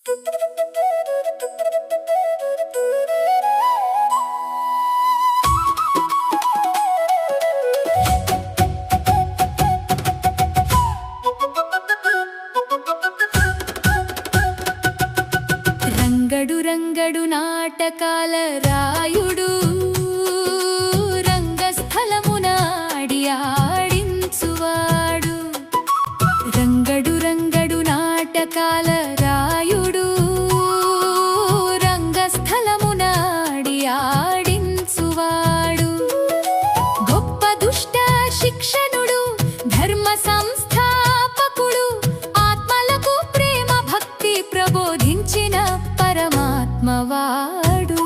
రంగడు రంగడు నాటకాల రాయుడు రంగస్థలమున ఆడి ఆడించువాడు. రంగడు రంగడు నాటకాల రాయుడు రంగస్థలమున ఆడి ఆడించువాడు. గొప్ప దుష్ట శిక్షణుడు ధర్మ సంస్థాపకుడు ఆత్మలకు ప్రేమ భక్తి ప్రబోధించిన పరమాత్మవాడు.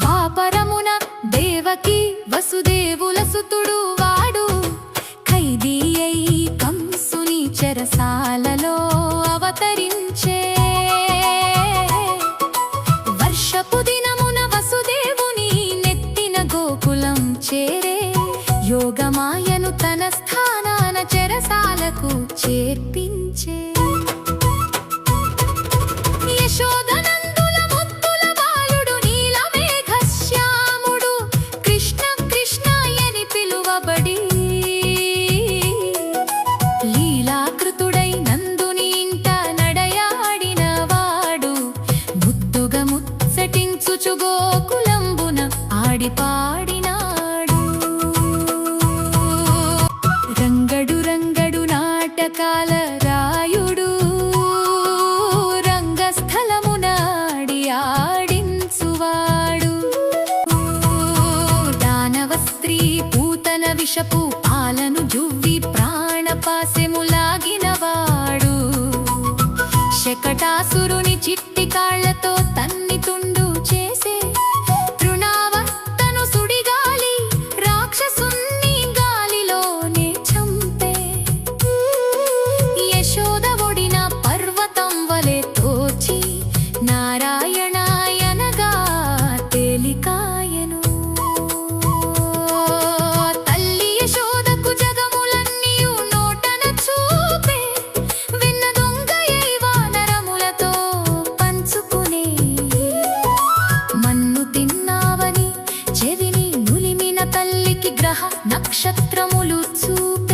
ద్వాపరమున దేవకి వసుదేవుల సుతుడు వాడు. ఖైదీ అయి కంసుని చెరసాలలో అవతరించే. వర్షపు దినమున వసుదేవుని నెత్తిన గోకులం చేరే. యోగమాయను తన స్థానాన చెరసాలకు చేర్పించే. యశోదనందుల ముద్దుల బాలుడు నీలమేఘశ్యాముడు కృష్ణ కృష్ణయని పిలువబడి లీలాకృతుడై నందుని ఇంట నడయాడిన వాడు. ముద్దుగా ముచ్చటించుచు గోకులంబున ఆడిపాడినాడు. రంగడు రంగడు నాటకాల రాయుడు రంగస్థలమున ఆడి ఆడించువాడు. దానవ స్త్రీ పూతన విషపు పాలను జువ్వి ప్రాణపాశములాగినవాడు. శకటాసురుని చిట్టి కాళ్లతో తన్ని తుండు చేసే. తృణావర్తను సుడిగాలి రాక్షసుని గాలిలోనే చంపే. యశోద ఒడిన పర్వతం వలె తోచి నారాయణాయనగా తేలికాయను. తల్లి యశోదకు జగములన్నీయు నోటన చూపే. వెన్న దొంగయై వానరములతో పంచుకునే. మన్ను తిన్నావని చెవిని నులిమిన తల్లికి గ్రహ నక్షత్రములు చూపే.